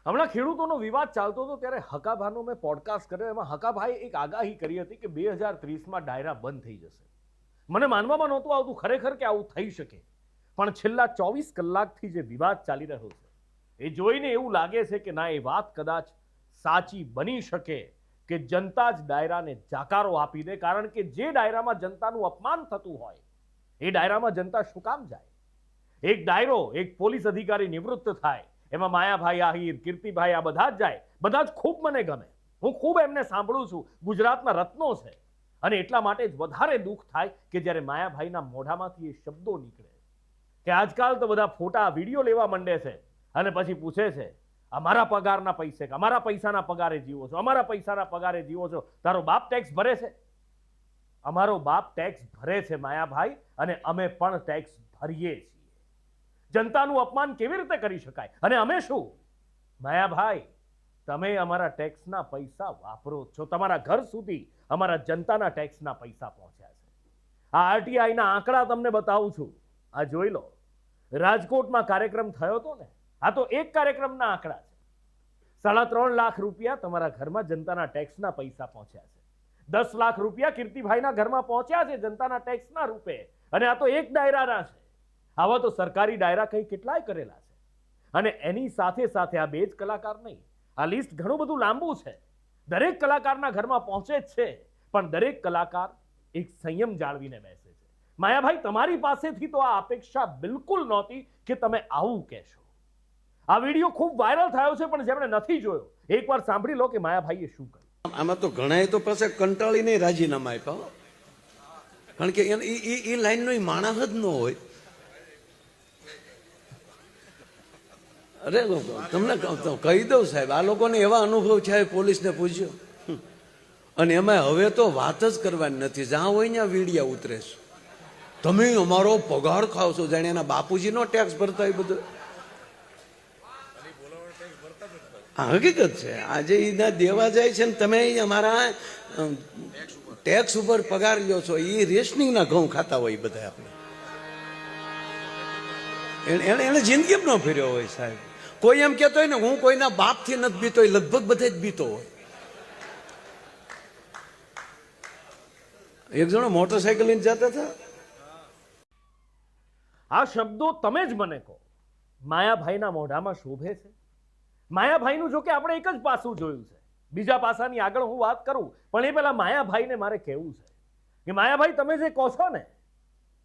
હમણાં ખેડૂતોનો વિવાદ ચાલતો હતો ત્યારે હકાભાનો મેં પોડકાસ્ટ કર્યો. એમાં હકાભાઈ એક આગાહી કરી હતી કે 2030માં ડાયરા બંધ થઈ જશે. મને માનવામાં નહોતું આવતું ખરેખર કે આવું થઈ શકે, પણ છેલ્લા 24 કલાકથી જે વિવાદ ચાલી રહ્યો છે એ જોઈને એવું લાગે છે કે ના, એ વાત કદાચ સાચી બની શકે કે જનતા જ ડાયરાને જાકારો આપી દે. કારણ કે જે ડાયરામાં જનતાનું અપમાન થતું હોય એ ડાયરામાં જનતા શું કામ જાય? એક ડાયરો, એક પોલીસ અધિકારી નિવૃત્ત થાય, એમાં માયાભાઈ આહિર, કીર્તિભાઈ, આ બધા જ જાય. બધા જ ખૂબ મને ગમે, હું ખૂબ એમને સાંભળું છું, ગુજરાતના રત્નો છે. અને એટલા માટે જ વધારે દુઃખ થાય કે જ્યારે માયાભાઈના મોઢામાંથી એ શબ્દો નીકળે કે આજકાલ તો બધા ફોટા વિડીયો લેવા માંડે છે અને પછી પૂછે છે અમારા પગારના પૈસે, અમારા પૈસાના પગારે જીવો છો, અમારા પૈસાના પગારે જીવો છો, તારો બાપ ટેક્સ ભરે છે? અમારો બાપ ટેક્સ ભરે છે માયાભાઈ, અને અમે પણ ટેક્સ ભરીએ છીએ. જનતાનું અપમાન કેવી રીતે કરી શકાય? અને અમે શું માયાભાઈ, તમે અમારા ટેક્સના પૈસા વાપરો છો, તમારા ઘર સુધી અમારા જનતાના ટેક્સના પૈસા પહોંચ્યા છે. આ આરટીઆઈના આંકડા તમને બતાવું છું, આ જોઈ લો. રાજકોટમાં કાર્યક્રમ થયો હતો ને, આ તો એક કાર્યક્રમના આંકડા છે. 3.5 લાખ રૂપિયા તમારા ઘરમાં જનતાના ટેક્સના પૈસા પહોંચ્યા છે. 10 લાખ રૂપિયા કીર્તિભાઈના ઘરમાં પહોંચ્યા છે જનતાના ટેક્સના રૂપે. અને આ તો એક ડાયરાના છે. આવા તો સરકારી ડાયરા કઈ કેટલાય કરેલા છે. અને એની સાથે સાથે આ બે જ કલાકાર નહીં, આ લિસ્ટ ઘણું બધું લાંબુ છે. દરેક કલાકારના ઘરમાં પહોંચે જ છે, પણ દરેક કલાકાર એક સંયમ જાળવીને બેસે છે. માયાભાઈ, તમારી પાસેથી તો આ અપેક્ષા બિલકુલ નહોતી કે તમે આવું કહેશો. આ વિડીયો ખૂબ વાયરલ થયો છે, પણ જેમણે નથી જોયો એકવાર સાંભળી લો કે માયાભાઈએ શું કર્યું. આમાં તો ઘણા તો પછી કંટાળીને રાજીનામા આપ્યા, કારણ કે એ લાઈનનો માણસ જ ન હોય. અરે તમને કહી દઉં સાહેબ, આ લોકોને એવા અનુભવ છે, પોલીસને પૂછ્યો. અને એમાં હવે તો વાત જ કરવાની નથી, જ્યાં હોય ત્યાં વીડિયા ઉતરે છે. તમે અમારો પગાર ખાવ છો, જાણે એના બાપુજીનો ટેક્સ ભરતા હોય બધું. હા, હકીકત છે. આજે એના દેવા જાય છે ને તમે અમારા ટેક્સ ઉપર પગાર લ્યો છો, એ રેશનિંગના ઘઉં ખાતા હોય બધા. આપણે એને જિંદગી ન ફેર્યો હોય સાહેબ. કોઈ એમ કેતો હોય ને હું કોઈના બાપથી નથી બીતો, લગભગ બધે જ બીતો હોય. એક જણો મોટરસાયકલ લઈને જતા હતા. આ શબ્દો તમે જ મને કહો, માયાભાઈના મોઢામાં શોભે છે? માયાભાઈનું જો કે આપણે એક જ પાસું જોયું છે, બીજા પાસાની આગળ હું વાત કરું, પણ એ પહેલા માયાભાઈને મારે કહેવું છે કે માયાભાઈ, તમે જે કહો છો ને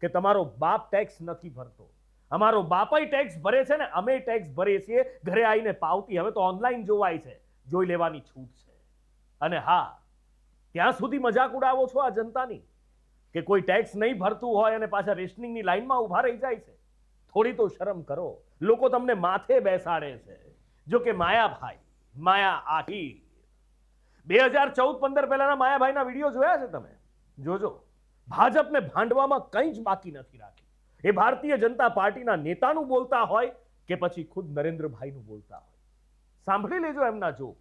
કે તમારો બાપ ટેક્સ નથી ભરતો, અમારો બાપાઈ ટેક્સ ભરે છે ને અમે ટેક્સ ભરીએ છીએ. ઘરે આવીને પાવતી હવે તો ઓનલાઈન જોવાય છે, જોઈ લેવાની છૂટ છે. અને હા, ત્યાં સુધી મજાક ઉડાવો છો આ જનતાની કે કોઈ ટેક્સ નહીં ભરતું હોય અને પાછા રેશનિંગની લાઈનમાં ઉભા રહી જાય છે. થોડી તો શરમ કરો. લોકો તમને માથે બેસાડે છે. જો કે માયાભાઈ, માયા આહિર, 2014-15 પહેલાના માયાભાઈના વિડીયો જોયા છે તમે? જોજો. ભાજપને ભાંડવામાં કંઈ જ બાકી નથી રાખ્યું. એ ભારતીય જનતા પાર્ટીના નેતાનું બોલતા હોય કે પછી ખુદ નરેન્દ્રભાઈનું બોલતા હોય. સાંભળી લેજો એમના જોક.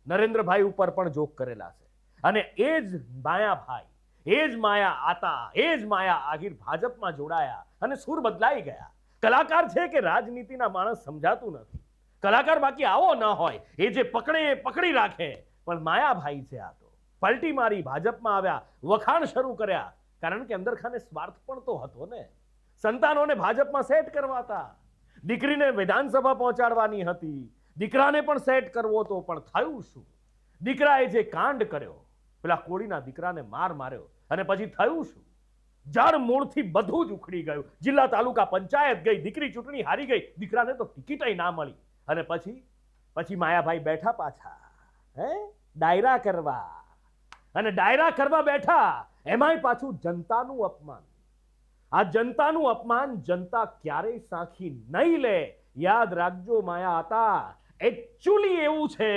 નરેન્દ્રભાઈ ઉપર પણ જોક કરેલા છે. અને એ જ માયાભાઈ, એ જ માયા આતા, એ જ માયા આહિર ભાજપમાં જોડાયા અને સુર બદલાઈ ગયા. કલાકાર છે કે રાજનીતિના માણસ સમજાતું નથી. કલાકાર બાકી આવો ન હોય, એ જે પકડે પકડી રાખે. પણ માયાભાઈ છે આ તો. પલટી મારી, ભાજપમાં આવ્યા, વખાણ શરૂ કર્યા. કારણ કે અંદરખાને સ્વાર્થ પણ તો હતો ને. સંતાનોને ભાજપમાં સેટ કરવા હતા, દીકરીને વિધાનસભા પહોંચાડવાની હતી, દીકરાને પણ સેટ કરવો હતો. પણ થયું શું? દીકરાએ જે કાંડ કર્યો, પેલા કોળીના દીકરાને માર્યો, અને પછી થયું શું? જળ મૂળથી બધું જ ઉખડી ગયું. જિલ્લા તાલુકા પંચાયત ગઈ, દીકરી ચૂંટણી હારી ગઈ, દીકરાને તો ટિકિટ ના મળી. અને પછી માયાભાઈ બેઠા પાછા ડાયરા કરવા. અને ડાયરા કરવા બેઠા, એમાંય પાછું જનતાનું અપમાન. આ જનતાનું અપમાન જનતા ક્યારેય સાખી નહીં લે. યાદ રાખજો માયા હતા, એકચ્યુઅલી એવું છે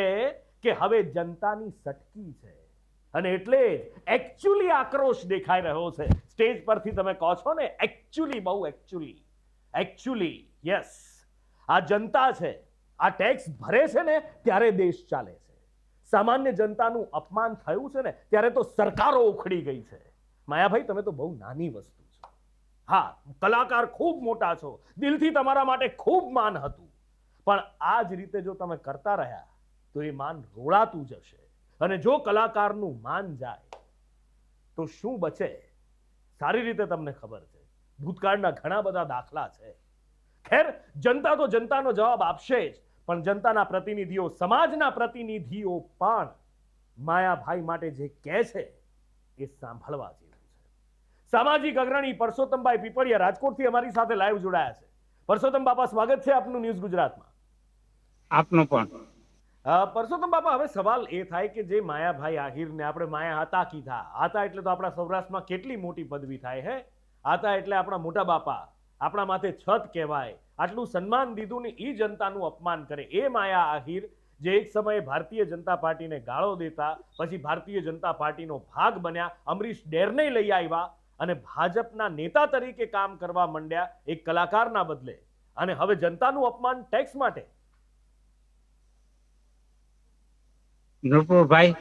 કે હવે જનતાની સટકી છે. અને એટલે જ એકચ્યુઅલી આક્રોશ દેખાઈ રહ્યો છે સ્ટેજ પરથી. તમે કહો છો ને એકચ્યુઅલી, બહુ એકચ્યુઅલી યસ, આ જનતા છે, આ ટેક્સ ભરે છે ને ત્યારે દેશ ચાલે છે. સામાન્ય જનતાનું અપમાન થયું છે ને ત્યારે તો સરકારો ઉખડી ગઈ છે. માયાભાઈ, તમે તો બહુ નાની વસ્તુ છો. હા, કલાકાર ખૂબ મોટા છો, દિલથી તમારા માટે ખૂબ માન હતું, પણ આ જ રીતે જો તમે કરતા રહ્યા તો એ માન રોળાતું જશે, અને જો કલાકારનું માન જાય તો શું બચે સારી રીતે તમને ખબર છે. ભૂતકાળના ઘણા બધા દાખલા છે. ખેર, જનતા તો જનતાનો જવાબ આપશે જ, પણ જનતાના પ્રતિનિધિઓ, સમાજના પ્રતિનિધિઓ પણ માયાભાઈ માટે જે કહે છે એ સાંભળવા જેવું છે. સામાજિક અગ્રણી પરસોત્તમભાઈ પીપળિયા રાજકોટથી અમારી સાથે લાઈવ જોડાયા છે. પરસોત્તમ બાપા, સ્વાગત છે આપનું ન્યૂઝ ગુજરાતમાં. આપનું પણ. પરસોત્તમ બાપા, હવે સવાલ એ થાય કે જે માયાભાઈ આહિરને આપણે માયા હતા કીધા, હતા એટલે તો આપણા સૌરાષ્ટ્રમાં કેટલી મોટી પદવી થાય હે, હતા એટલે આપણા મોટા બાપા, આપણા માથે છત કહેવાય, આટલું સન્માન દીધું ને એ જનતાનું અપમાન કરે એ માયા આહિર, જે એક સમયે ભારતીય જનતા પાર્ટીને ગાળો દેતા, પછી ભારતીય જનતા પાર્ટીનો ભાગ બન્યા, અમરીશ ડેરને લઈ આવ્યા અને ભાજપના નેતા તરીકે કામ કરવા માંડ્યા એક કલાકારના બદલે, અને હવે જનતાનું અપમાન ટેક્સ માટે. નુપુરભાઈ,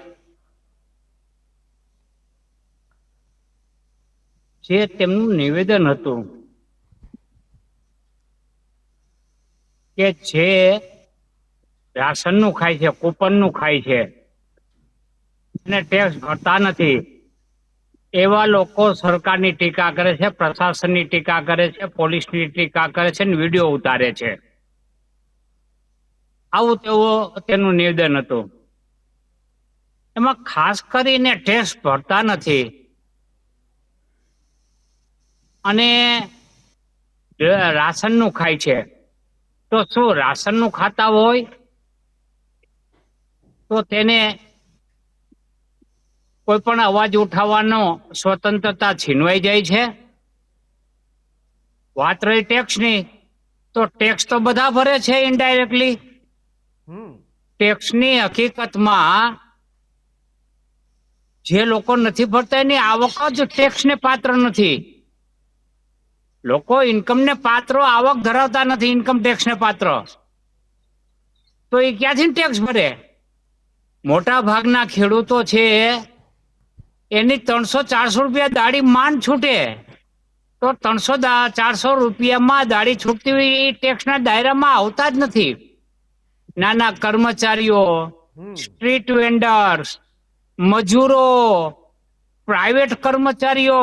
જે તેમનું નિવેદન હતું કે જે રાશનનું ખાય છે, કૂપનનું ખાય છે અને ટેક્સ ભરતા નથી, એવા લોકો સરકારની ટીકા કરે છે, પ્રશાસનની ટીકા કરે છે, પોલીસની ટીકા કરે છે, વિડીયો ઉતારે છે. આવું તેનું નિવેદન હતું. એમાં ખાસ કરીને ટેક્સ ભરતા નથી અને રાશનનું ખાય છે. તો શું રાશનનું ખાતા હોય તો તેને કોઈ પણ અવાજ ઉઠાવવાનો સ્વતંત્રતા છીનવાઈ જાય છે? વાત રહી ટેક્સની, તો ટેક્સ તો બધા ભરે છે ઇનડાયરેક્ટલી. ટેક્સની હકીકતમાં જે લોકો નથી ભરતા એની આવક જ ટેક્સને પાત્ર નથી. લોકો ઇન્કમને પાત્ર, આવક ધરાવતા નથી ઇન્કમ ટેક્સને પાત્ર, તો એ ક્યાંથી ટેક્સ ભરે? મોટા ભાગના ખેડૂતો છે એની 300-400 રૂપિયા દાડી માંડ છૂટે, તો 300-400 રૂપિયામાં દાડી છૂટતી હોય એ ટેક્સના દાયરામાં આવતા જ નથી. નાના કર્મચારીઓ, સ્ટ્રીટ વેન્ડર્સ, મજૂરો, પ્રાઇવેટ કર્મચારીઓ,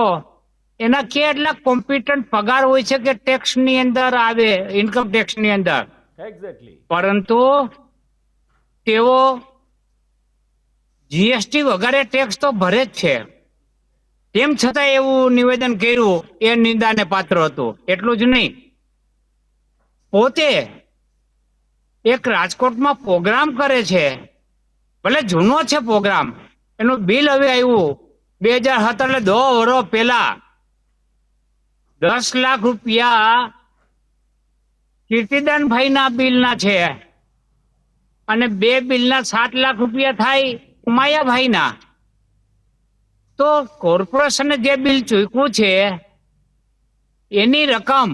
એના કેટલા કોમ્પિટન્ટ પગાર હોય છે કે ટેક્સની અંદર આવે, ઇન્કમ ટેક્સની અંદર. એક્ઝેક્ટલી. પરંતુ તેઓ જીએસટી વગેરે ટેક્સ તો ભરે જ છે. તેમ છતાં એવું નિવેદન કર્યું એ નિંદાને પાત્ર હતું. એટલું જ નહીં, પોતે એક રાજકોટમાં પ્રોગ્રામ કરે છે, ભલે જૂનો છે પ્રોગ્રામ, એનું બિલ હવે આવ્યું 2017, એટલે 2 વર્ષ પહેલા 10 લાખ રૂપિયા કીર્તિદાનભાઈના બિલના છે અને 2 બિલના 7 લાખ રૂપિયા થાય માયાભાઈના. તો કોર્પોરેશને જે બિલ ચૂક્યું છે એની રકમ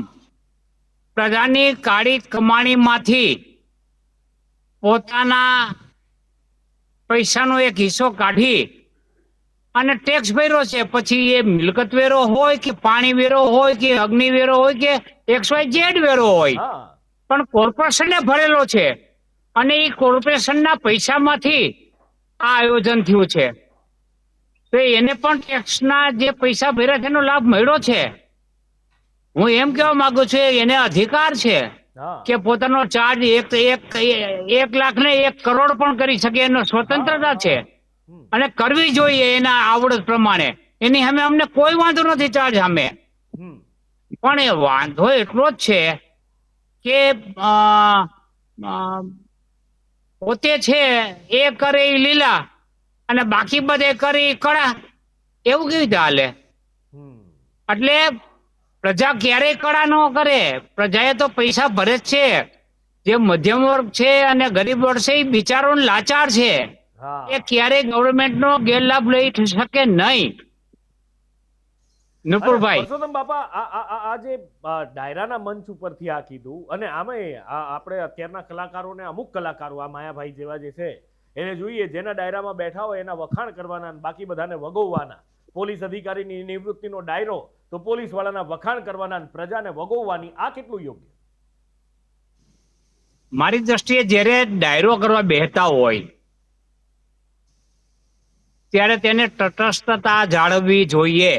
પ્રજાની કાળી કમાણીમાંથી પોતાના પૈસાનો એક હિસ્સો કાઢી અને ટેક્સ ભર્યો છે. પછી એ મિલકત વેરો હોય કે પાણી વેરો હોય કે અગ્નિ વેરો હોય કે XYZ વેરો હોય, પણ કોર્પોરેશને ભરેલો છે અને એ કોર્પોરેશનના પૈસામાંથી આ આયોજન થયું છે. તો એને પણ ટેક્સના જે પૈસા ભર્યા છે એનો લાભ મળ્યો છે. હું એમ કહેવા માંગુ છું, એને અધિકાર છે કે પોતાનો ચાર્જ 1 લાખ ને 1 કરોડ પણ કરી શકે, એનો સ્વતંત્રતા છે અને કરવી જોઈએ એના આવડત પ્રમાણે. એની સામે અમને કોઈ વાંધો નથી ચાર્જ સામે, પણ એ વાંધો એટલો જ છે કે પોતે છે એ કરે એ લીલા અને બાકી બધે કરે એ કળા. એવું કેવી રીતે હાલે? એટલે પ્રજા ક્યારેય કળા ન કરે. પ્રજાએ તો પૈસા ભરે જ છે. જે મધ્યમ વર્ગ છે અને ગરીબ વર્ગ છે એ બિચારો લાચાર છે, એ ક્યારેય ગવર્મેન્ટનો ગેરલાભ લઈ શકે નહીં. નુપુરભાઈ, પરસોત્તમ બાપા, આ જે ડાયરાના મંચ ઉપરથી આ કીધું, અને આમે આપણે અત્યારના કલાકારોને, અમુક કલાકારો આ માયાભાઈ જેવા જે છે એને જોઈએ, જેના ડાયરામાં બેઠા હોય એના વખાણ કરવાના, બાકી બધાને વગોવવાના. પોલીસ અધિકારીની નિવૃત્તિનો ડાયરો તો પોલીસ વાળાના વખાણ કરવાના, પ્રજાને વગોવવાની. આ કેટલું યોગ્ય? મારી દ્રષ્ટિએ જ્યારે ડાયરો કરવા બેહતા હોય ત્યારે તેને તટસ્થતા જાળવવી જોઈએ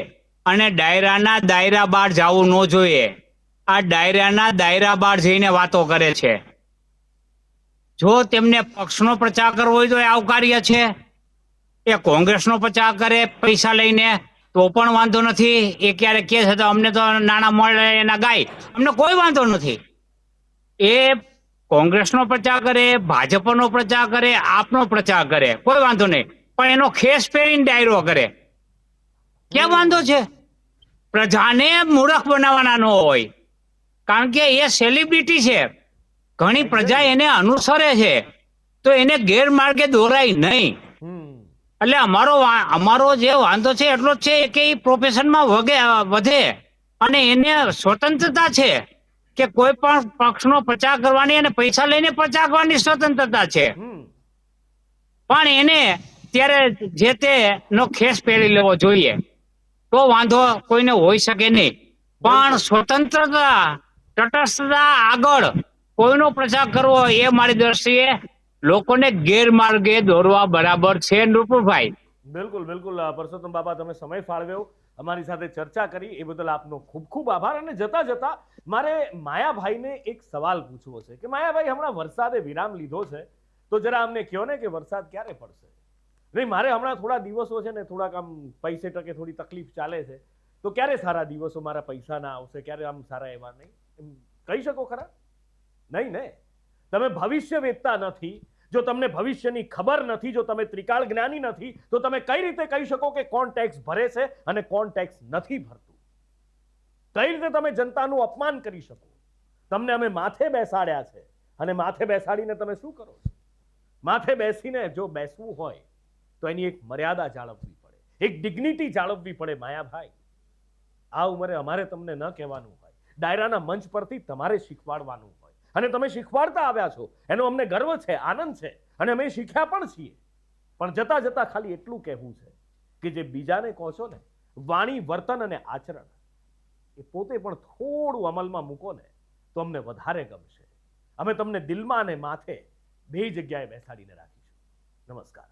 અને ડાયરાના દાયરા બહાર જવું ન જોઈએ. આ ડાયરાના દાયરા બહાર જઈને વાતો કરે છે. જો તેમને પક્ષનો પ્રચાર કરવો હોય તો એ આવકાર્ય છે. એ કોંગ્રેસનો પ્રચાર કરે પૈસા લઈને તો પણ વાંધો નથી. એ ક્યારેક કહે છે તો અમને તો નાણાં મળે એના ગાય, અમને કોઈ વાંધો નથી. એ કોંગ્રેસનો પ્રચાર કરે, ભાજપનો પ્રચાર કરે, આપનો પ્રચાર કરે, કોઈ વાંધો નહીં. પણ એનો ખેસ પહેરીને ડાયરો કરે, ક્યાં વાંધો છે? પ્રજાને મૂર્ખ બનાવવાના ન હોય, કારણ કે એ સેલિબ્રિટી છે. ઘણી પ્રજા એને અનુસરે છે, તો એને ગેરમાર્ગે દોરાય નહીં. એટલે અમારો જે વાંધો છે એટલો જ છે કે એ પ્રોફેશનમાં વધે અને એને સ્વતંત્રતા છે કે કોઈ પણ પક્ષનો પ્રચાર કરવાની અને પૈસા લઈને પ્રચાર કરવાની સ્વતંત્રતા છે. પણ એને ત્યારે જે તે નો ખેસ પહેરી લેવો જોઈએ, તો વાંધો કોઈને હોઈ શકે નહીં. પણ સ્વતંત્રતા, તટસ્થતા આગળ કોઈનો પ્રચાર કરવો એ મારી દ્રષ્ટિએ લોકોને ગેરમાર્ગે દોરવા બરાબર છે. નૃપુરભાઈ, બિલકુલ બિલકુલ પરસોત્તમ બાબા, તમે સમય ફાળવ્યો, અમારી સાથે ચર્ચા કરી, એ બદલ આપનો ખૂબ ખૂબ આભાર. અને જતા જતા મારે માયાભાઈને એક સવાલ પૂછવો છે કે માયાભાઈ, હમણાં વરસાદે વિરામ લીધો છે, તો જરા અમને કહો ને કે વરસાદ ક્યારે પડશે? નહીં, મારે હમણાં થોડા દિવસો છે ને, થોડાક આમ પૈસે ટકે થોડી તકલીફ ચાલે છે, તો ક્યારે સારા દિવસો મારા પૈસાના આવશે, ક્યારે આમ સારા એવા? નહીં એમ કહી શકો ખરા? નહીં ને. તમે ભવિષ્ય વેચતા નથી, જો તમને ભવિષ્યની ખબર નથી, જો તમે ત્રિકાળ જ્ઞાની નથી, તો તમે કઈ રીતે કહી શકો કે કોણ ટેક્સ ભરે છે અને કોણ ટેક્સ નથી ભરતું? કઈ રીતે તમે જનતાનું અપમાન કરી શકો? તમને અમે માથે બેસાડ્યા છે, અને માથે બેસાડીને તમે શું કરો છો? માથે બેસીને જો બેસવું હોય તો એની એક મર્યાદા જાળવવી પડે, એક ડિગ્નિટી જાળવવી પડે. માયાભાઈ, આ ઉંમરે અમારે તમને ન કહેવાનું હોય, ડાયરાના મંચ પરથી તમારે શીખવાડવાનું હોય, અને તમે શીખવાડતા આવ્યા છો, એનો અમને ગર્વ છે, આનંદ છે, અને અમે શીખ્યા પણ છીએ. પણ જતા જતા ખાલી એટલું કહેવું છે કે જે બીજાને કહો છો ને, વાણી, વર્તન અને આચરણ, એ પોતે પણ થોડું અમલમાં મૂકો ને, તો અમને વધારે ગમશે. અમે તમને દિલમાં અને માથે બે જગ્યાએ બેસાડીને રાખીશું. નમસ્કાર.